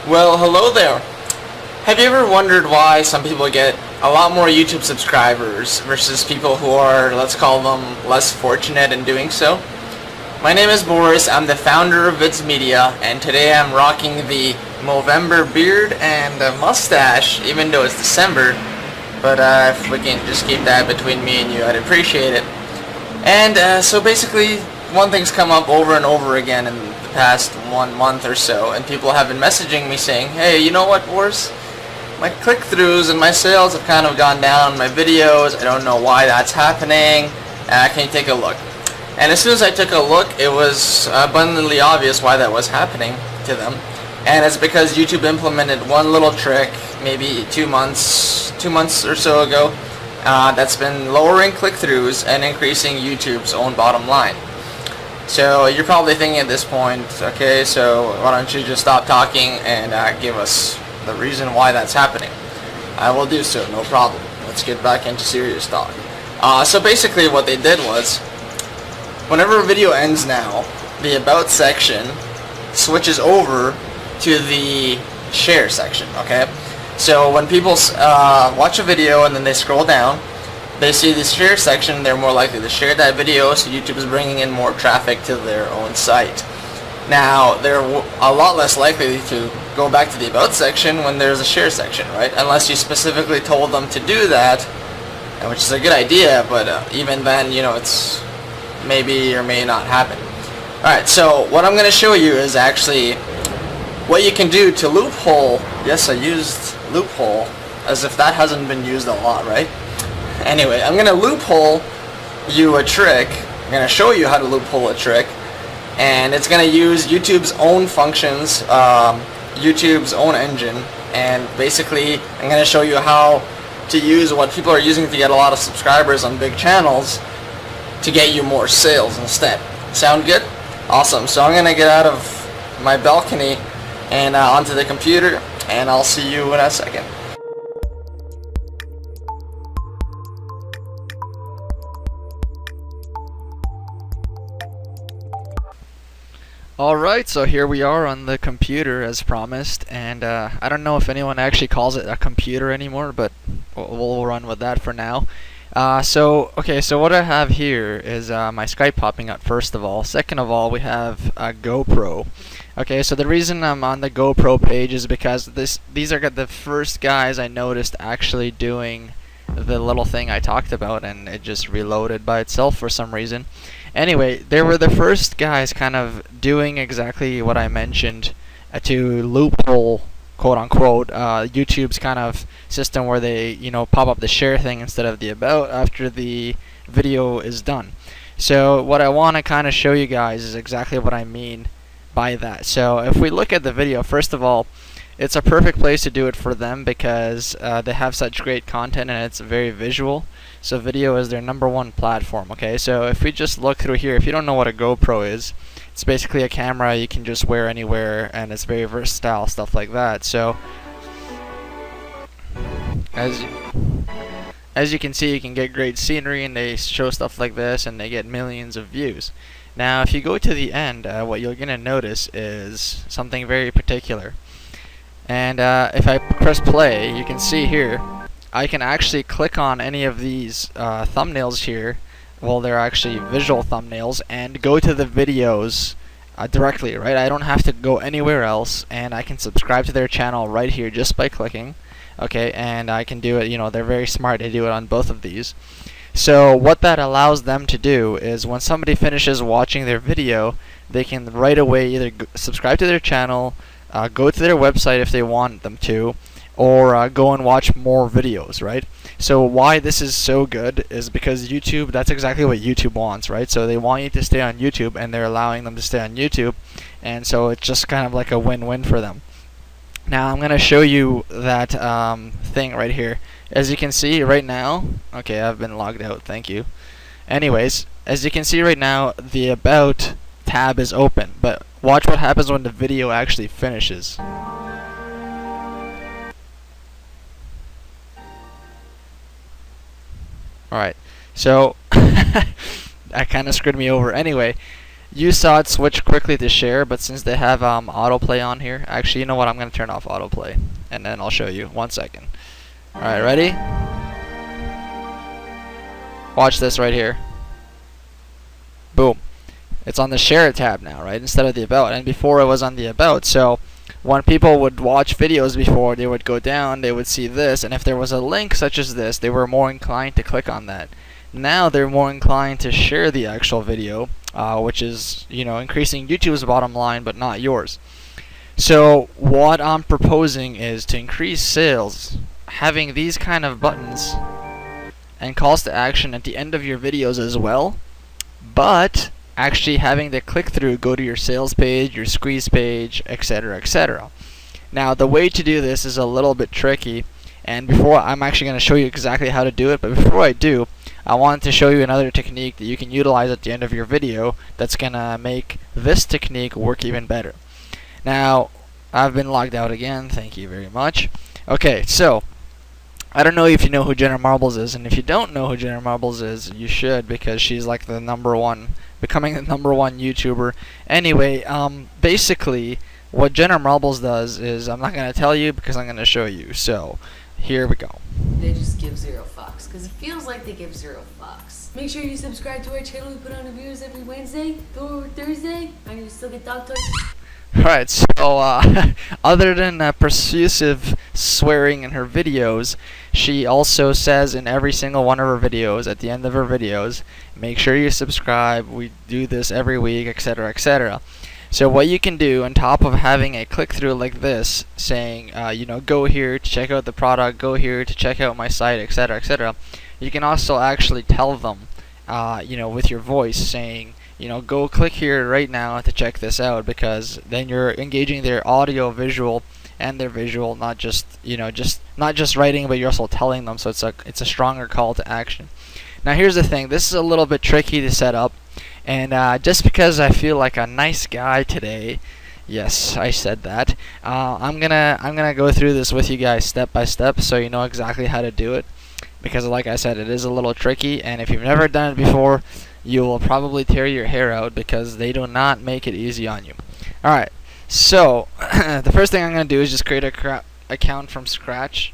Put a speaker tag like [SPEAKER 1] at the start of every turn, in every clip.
[SPEAKER 1] Well, hello there. Have you ever wondered why some people get a lot more YouTube subscribers versus people who are, let's call them, less fortunate in doing so? My name is Boris, I'm the founder of Vids Media, and today I'm rocking the Movember beard and a mustache, even though it's December. But if we can just keep that between me and you, I'd appreciate it. And so basically, one thing's come up over and over again in the past 1 month or so, and people have been messaging me saying, hey, you know what, Boris? My click-throughs and my sales have kind of gone down on my videos. I don't know why that's happening. Can you take a look? And as soon as I took a look, it was abundantly obvious why that was happening to them. And it's because YouTube implemented one little trick, maybe 2 months or so ago, that's been lowering click-throughs and increasing YouTube's own bottom line. So you're probably thinking at this point, okay, so why don't you just stop talking and give us the reason why that's happening? I will do so, no problem. Let's get back into serious talk. So basically what they did was, whenever a video ends now, the About section switches over to the Share section, okay? So when people watch a video and then they scroll down, they see the Share section, they're more likely to share that video, so YouTube is bringing in more traffic to their own site. Now, they're a lot less likely to go back to the About section when there's a Share section, right? Unless you specifically told them to do that, which is a good idea, but even then, you know, it's maybe or may not happen. Alright, so what I'm going to show you is actually what you can do to loophole. Yes, I used loophole, as if that hasn't been used a lot, right? Anyway, I'm going to loophole you a trick. I'm going to show you how to loophole a trick, and it's going to use YouTube's own functions, YouTube's own engine, and basically I'm going to show you how to use what people are using to get a lot of subscribers on big channels to get you more sales instead. Sound good? Awesome. So I'm going to get out of my balcony and onto the computer, and I'll see you in a second. Alright, so here we are on the computer as promised, and I don't know if anyone actually calls it a computer anymore, but we'll run with that for now. So what I have here is my Skype popping up first of all. Second of all, we have a GoPro. Okay, so the reason I'm on the GoPro page is because these are the first guys I noticed actually doing the little thing I talked about, and it just reloaded by itself for some reason. Anyway, they were the first guys kind of doing exactly what I mentioned to loophole, quote unquote, YouTube's kind of system where they, you know, pop up the share thing instead of the about after the video is done. So what I want to kind of show you guys is exactly what I mean by that. So if we look at the video, first of all, it's a perfect place to do it for them because they have such great content and it's very visual. So video is their #1 platform, okay? So if we just look through here, if you don't know what a GoPro is, it's basically a camera you can just wear anywhere, and it's very versatile, stuff like that. So as you can see, you can get great scenery, and they show stuff like this, and they get millions of views. Now if you go to the end, what you're going to notice is something very particular. And if I press play, you can see here, I can actually click on any of these thumbnails here. Well, they're actually visual thumbnails, and go to the videos directly, right? I don't have to go anywhere else, and I can subscribe to their channel right here just by clicking. Okay, and I can do it, you know, they're very smart to do it on both of these. So what that allows them to do is when somebody finishes watching their video, they can right away either subscribe to their channel, go to their website if they want them to, or go and watch more videos, right? So why this is so good is because YouTube, that's exactly what YouTube wants, right? So they want you to stay on YouTube, and they're allowing them to stay on YouTube, and so it's just kind of like a win-win for them. Now I'm going to show you that thing right here. As you can see right now, okay, I've been logged out, thank you. Anyways, as you can see right now, the About tab is open, but watch what happens when the video actually finishes. Alright, so that kind of screwed me over. Anyway,
[SPEAKER 2] You saw it switch quickly to share, but since they have autoplay on here, actually, you know what? I'm gonna turn off autoplay, and then I'll show you. 1 second. All right, ready? Watch this right here. Boom. It's on the share tab now, right? Instead of the about. And before it was on the about. So when people would watch videos before, they would go down, they would see this, and if there was a link such as this, they were more inclined to click on that. Now they're more inclined to share the actual video, which is, increasing YouTube's bottom line, but not yours. So what I'm proposing is to increase sales, having these kind of buttons and calls to action at the end of your videos as well, but actually having the click-through go to your sales page, your squeeze page, etc., etc. Now, the way to do this is a little bit tricky, and before I'm actually going to show you exactly how to do it, but before I do, I wanted to show you another technique that you can utilize at the end of your video that's going to make this technique work even better. Now, I've been logged out again, thank you very much. Okay, so I don't know if you know who Jenna Marbles is, and if you don't know who Jenna Marbles is, you should, because she's like the becoming the number one YouTuber. Anyway, basically, what Jenna Marbles does is, I'm not going to tell you because I'm going to show you. So, here we go.
[SPEAKER 3] They just give zero fucks, because it feels like they give zero fucks. Make sure you subscribe to our channel. We put on videos every Wednesday or Thursday, and you still get dog toys.
[SPEAKER 2] Alright, so other than persuasive swearing in her videos, she also says in every single one of her videos, at the end of her videos, make sure you subscribe, we do this every week, etc., etc. So what you can do, on top of having a click-through like this, saying, go here to check out the product, go here to check out my site, etc., etc., you can also actually tell them, with your voice, saying, go click here right now to check this out, because then you're engaging their audio, visual, and their visual, not just not just writing, but you're also telling them. So it's a stronger call to action. Now here's the thing. This is a little bit tricky to set up, and just because I feel like a nice guy today, yes, I said that. I'm gonna go through this with you guys step by step, so you know exactly how to do it. Because like I said, it is a little tricky, and if you've never done it before, you will probably tear your hair out, because they do not make it easy on you. Alright, so the first thing I'm going to do is just create a account from scratch,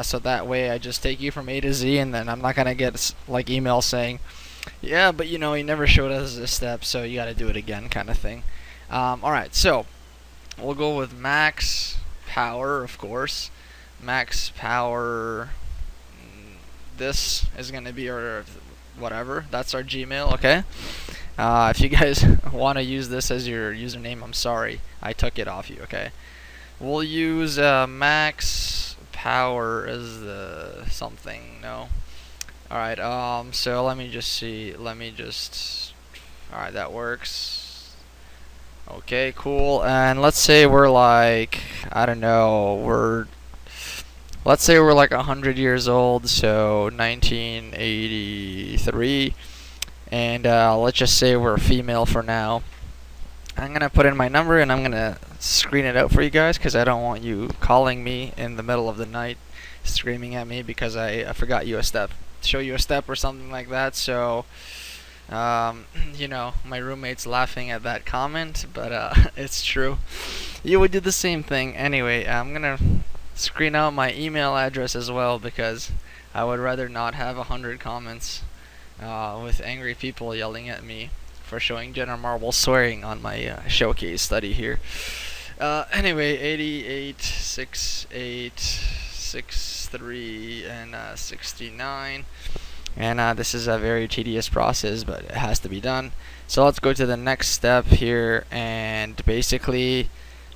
[SPEAKER 2] so that way I just take you from A to Z, and then I'm not going to get like emails saying, yeah, but you never showed us this step, so you got to do it again, kind of thing. Alright, so we'll go with max power, of course. Max power, this is going to be our whatever, that's our Gmail, okay? If you guys want to use this as your username, I'm sorry, I took it off you, okay? We'll use max power as the something, no? Alright, so let me just see, alright, that works. Okay, cool, and let's say we're like, I don't know, let's say we're like 100 years old, so 1983, and let's just say we're a female for now. I'm going to put in my number, and I'm going to screen it out for you guys, because I don't want you calling me in the middle of the night, screaming at me because I forgot you a step, show you a step or something like that. So, my roommate's laughing at that comment, but it's true. You would do the same thing. Anyway, I'm going to screen out my email address as well, because I would rather not have 100 comments with angry people yelling at me for showing Jenna Marbles swearing on my showcase study here. Anyway, 88, 68, 63, and 69. And this is a very tedious process, but it has to be done. So let's go to the next step here, and basically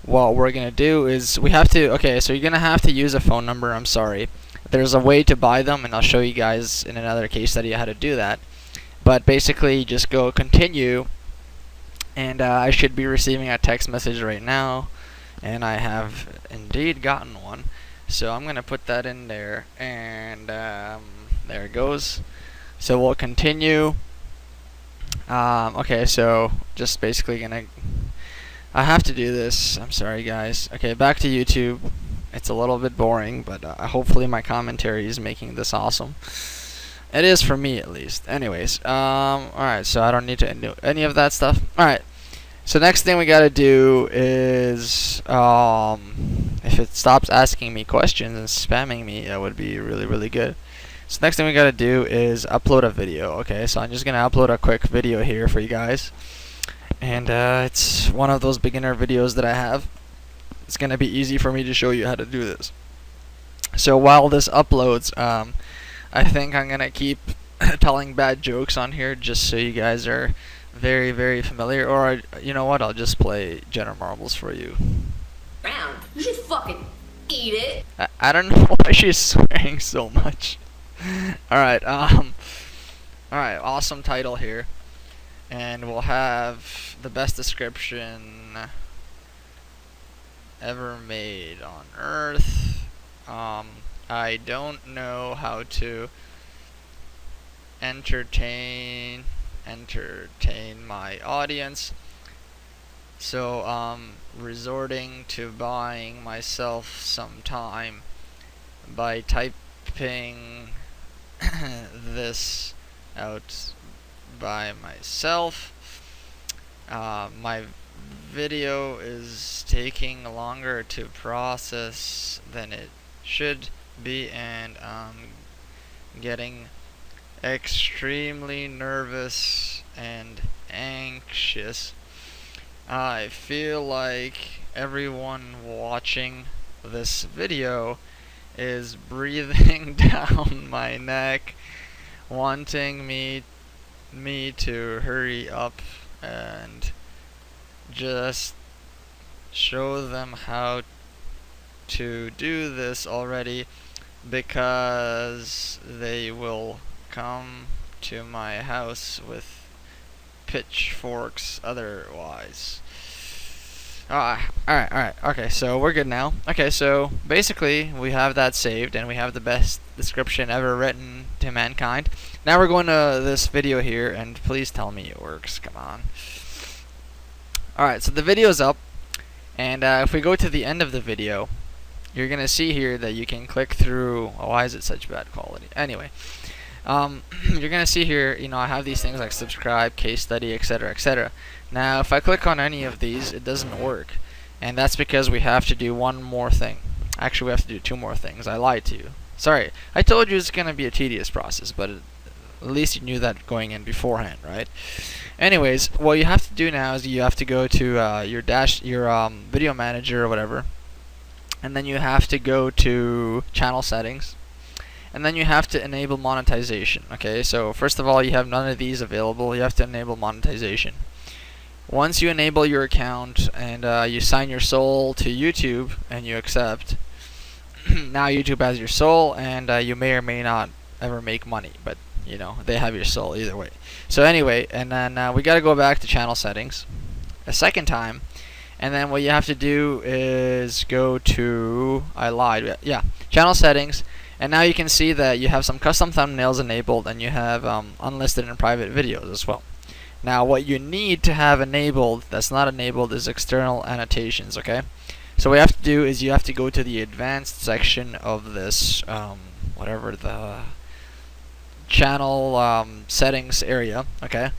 [SPEAKER 2] what we're going to do is so you're going to have to use a phone number. I'm sorry. There's a way to buy them, and I'll show you guys in another case study how to do that. But basically, just go continue, and I should be receiving a text message right now, and I have indeed gotten one. So I'm going to put that in there, and there it goes. So we'll continue. Okay, so just basically I have to do this. I'm sorry, guys. Okay, back to YouTube. It's a little bit boring, but hopefully my commentary is making this awesome. It is for me at least. Anyways, alright, so I don't need to do any of that stuff. Alright, so next thing we gotta do is, if it stops asking me questions and spamming me, that would be really, really good. So next thing we gotta do is upload a video. Okay, so I'm just gonna upload a quick video here for you guys. And it's one of those beginner videos that I have. It's gonna be easy for me to show you how to do this. So while this uploads, I think I'm gonna keep telling bad jokes on here just so you guys are very, very familiar. Or you know what? I'll just play Jenner Marbles for you.
[SPEAKER 3] Round. You should fucking eat it.
[SPEAKER 2] I don't know why she's swearing so much. Alright, alright, awesome title here. And we'll have the best description ever made on Earth. I don't know how to entertain my audience, so resorting to buying myself some time by typing this out by myself. My video is taking longer to process than it should be, and I'm getting extremely nervous and anxious. I feel like everyone watching this video is breathing down my neck, wanting me to hurry up and just show them how to do this already, because they will come to my house with pitchforks otherwise. Alright, okay, so we're good now. Okay, so basically we have that saved and we have the best description ever written to mankind. Now we're going to this video here, and please tell me it works, come on. Alright, so the video's up, and if we go to the end of the video, you're gonna see here that you can click through. Oh, why is it such bad quality? Anyway, you're gonna see here, you know, I have these things like subscribe, case study, etc., etc. Now, if I click on any of these, it doesn't work, and that's because we have to do one more thing. Actually, we have to do two more things. I lied to you. Sorry, I told you it's gonna be a tedious process, but at least you knew that going in beforehand, right? Anyways, what you have to do now is you have to go to your video manager or whatever, and then you have to go to channel settings, and then you have to enable monetization. Okay, so first of all, you have none of these available. You have to enable monetization. Once you enable your account and you sign your soul to YouTube and you accept, now YouTube has your soul, and you may or may not ever make money, but you know, they have your soul either way. So anyway, and then we got to go back to channel settings a second time, and then what you have to do is go to, I lied, yeah, channel settings, and now you can see that you have some custom thumbnails enabled, and you have unlisted and private videos as well. Now what you need to have enabled that's not enabled is external annotations. Okay, so what you have to do is you have to go to the advanced section of this whatever the channel settings area. Okay,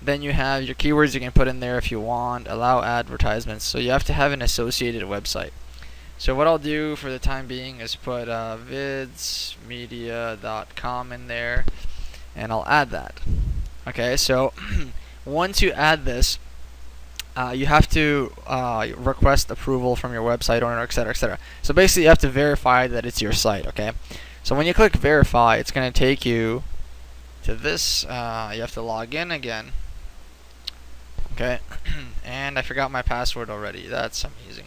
[SPEAKER 2] then you have your keywords you can put in there if you want, allow advertisements, so you have to have an associated website. So what I'll do for the time being is put vidsmedia.com in there, and I'll add that. Okay, so once you add this, you have to request approval from your website owner, etc., etc. So basically you have to verify that it's your site. Okay, so when you click verify, it's going to take you to this. You have to log in again. Okay, and I forgot my password already. That's amazing.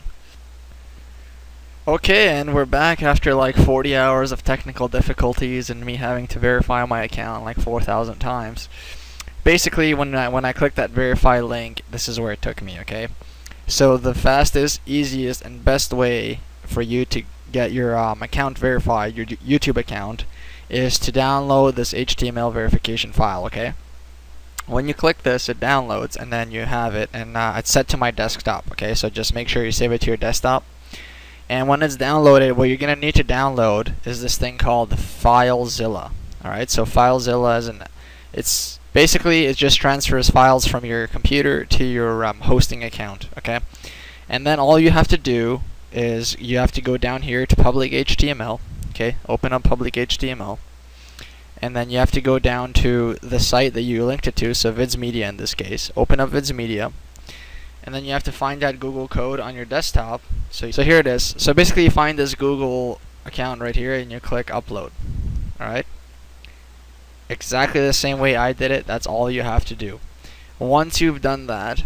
[SPEAKER 2] Okay, and we're back after like 40 hours of technical difficulties and me having to verify my account like 4,000 times. Basically, when I clicked that verify link, this is where it took me. Okay, so the fastest, easiest, and best way for you to get your account verified, your YouTube account, is to download this HTML verification file. Okay, when you click this, it downloads, and then you have it, and it's set to my desktop. Okay, so just make sure you save it to your desktop. And when it's downloaded, what you're gonna need to download is this thing called FileZilla. Alright, so FileZilla it's basically, it just transfers files from your computer to your hosting account, okay? And then all you have to do is you have to go down here to public HTML, okay? Open up public HTML. And then you have to go down to the site that you linked it to, so Vids Media in this case. Open up Vids Media. And then you have to find that Google code on your desktop. So here it is. So basically you find this Google account right here and you click upload. Alright? Exactly the same way I did it. That's all you have to do. Once you've done that,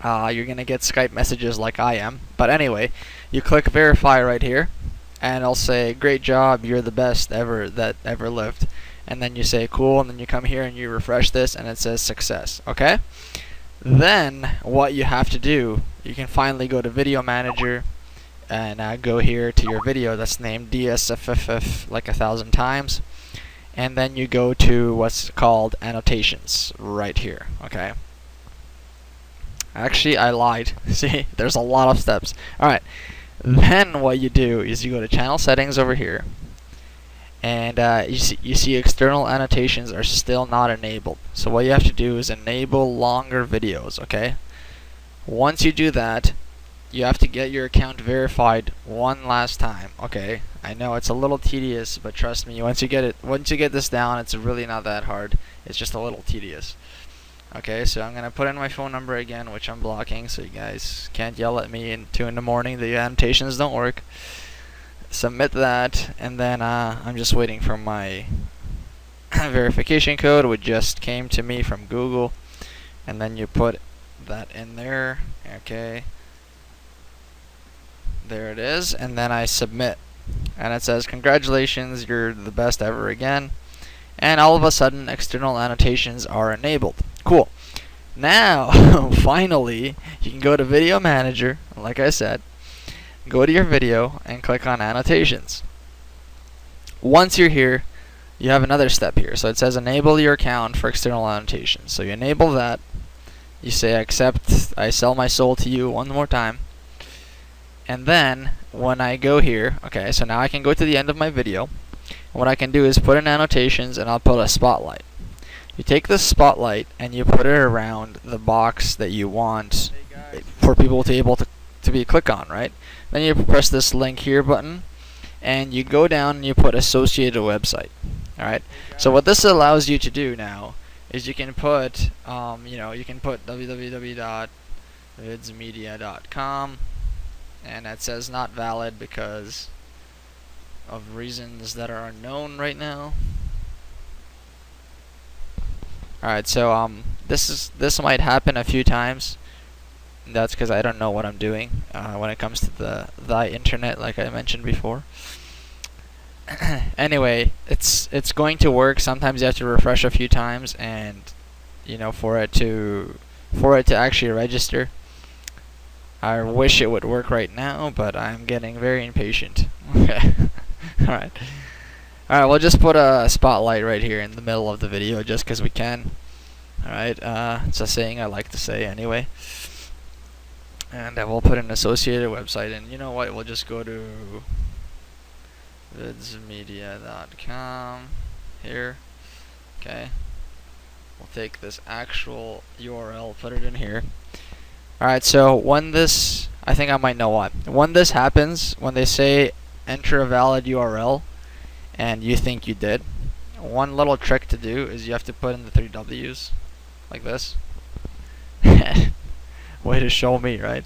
[SPEAKER 2] you're going to get Skype messages like I am. But anyway, you click verify right here. And it'll say, great job, you're the best ever that ever lived. And then you say, cool, and then you come here and you refresh this and it says success, okay? Then, what you have to do, you can finally go to Video Manager and go here to your video that's named DSFFF like 1,000 times. And then you go to what's called annotations right here, okay? Actually, I lied. See, there's a lot of steps. Alright. Then what you do is you go to channel settings over here, and you see external annotations are still not enabled. So what you have to do is enable longer videos, okay? Once you do that, you have to get your account verified one last time, okay? I know it's a little tedious, but trust me, once you get this down, it's really not that hard. It's just a little tedious. Okay, so I'm gonna put in my phone number again, which I'm blocking, so you guys can't yell at me at 2 in the morning. The annotations don't work. Submit that, and then I'm just waiting for my verification code, which just came to me from Google, and then you put that in there. Okay, there it is, and then I submit, and it says congratulations, you're the best ever again. And all of a sudden, external annotations are enabled. Cool. Now, finally, you can go to Video Manager, like I said, go to your video, and click on Annotations. Once you're here, you have another step here. So it says enable your account for external annotations. So you enable that. You say accept, I sell my soul to you one more time. And then, when I go here, okay, so now I can go to the end of my video. What I can do is put in annotations, and I'll put a spotlight. You take this spotlight and you put it around the box that you want for people to be able to click on, right? Then you press this link here button, and you go down and you put associated website. All right. So what this allows you to do now is you can put, you can put www.vidsmedia.com, and it says not valid because of reasons that are unknown right now. Alright, so this might happen a few times. That's because I don't know what I'm doing when it comes to the internet, like I mentioned before. Anyway, it's going to work. Sometimes you have to refresh a few times, and for it to actually register. I wish it would work right now, but I'm getting very impatient. Okay. Alright, we'll just put a spotlight right here in the middle of the video just because we can. Alright, it's a saying I like to say anyway. And we'll put an associated website, and you know what, we'll just go to vidsmedia.com here. Okay, we'll take this actual URL, put it in here. Alright, so when this, I think I might know what. When this happens, when they say enter a valid URL and you think you did, one little trick to do is you have to put in the 3 W's like this. Way to show me, right?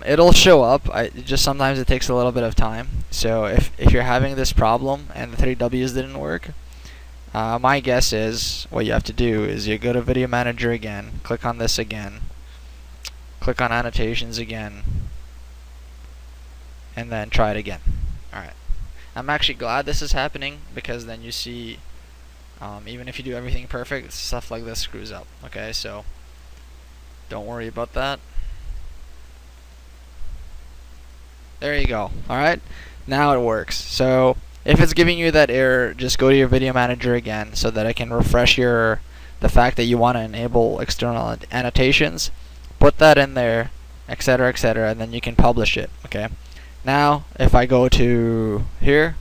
[SPEAKER 2] It'll show up. Just sometimes it takes a little bit of time. So if you're having this problem and the 3 W's didn't work, my guess is what you have to do is you go to Video Manager again, click on this again, click on Annotations again, and then try it again. Alright. I'm actually glad this is happening because then you see, even if you do everything perfect, stuff like this screws up. Okay, so don't worry about that. There you go. Alright, now it works. So if it's giving you that error, just go to your Video Manager again so that I can refresh the fact that you want to enable external annotations. Put that in there, etc., and then you can publish it. Okay. Now, if I go to here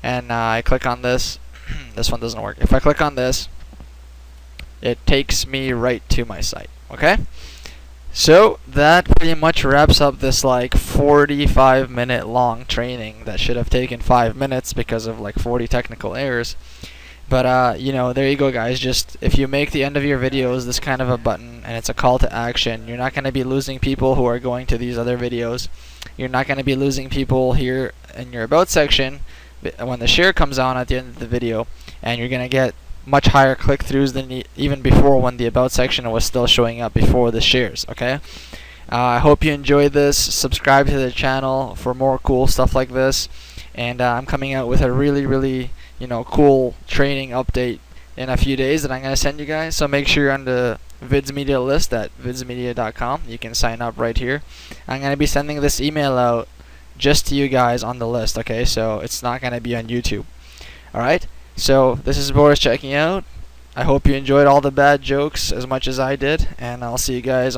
[SPEAKER 2] and I click on this, this one doesn't work. If I click on this, it takes me right to my site. Okay? So that pretty much wraps up this like 45-minute long training that should have taken 5 minutes because of like 40 technical errors. But you know, there you go, guys. Just if you make the end of your videos this kind of a button and it's a call to action, you're not going to be losing people who are going to these other videos. You're not going to be losing people here in your about section when the share comes on at the end of the video, and you're going to get much higher click-throughs than even before, when the about section was still showing up before the shares. Okay, I hope you enjoyed this. Subscribe to the channel for more cool stuff like this, and I'm coming out with a really cool training update in a few days that I'm going to send you guys. So make sure you're on the Vids Media list at vidsmedia.com. You can sign up right here. I'm going to be sending this email out just to you guys on the list, okay? So it's not going to be on YouTube. Alright? So this is Boris checking out. I hope you enjoyed all the bad jokes as much as I did, and I'll see you guys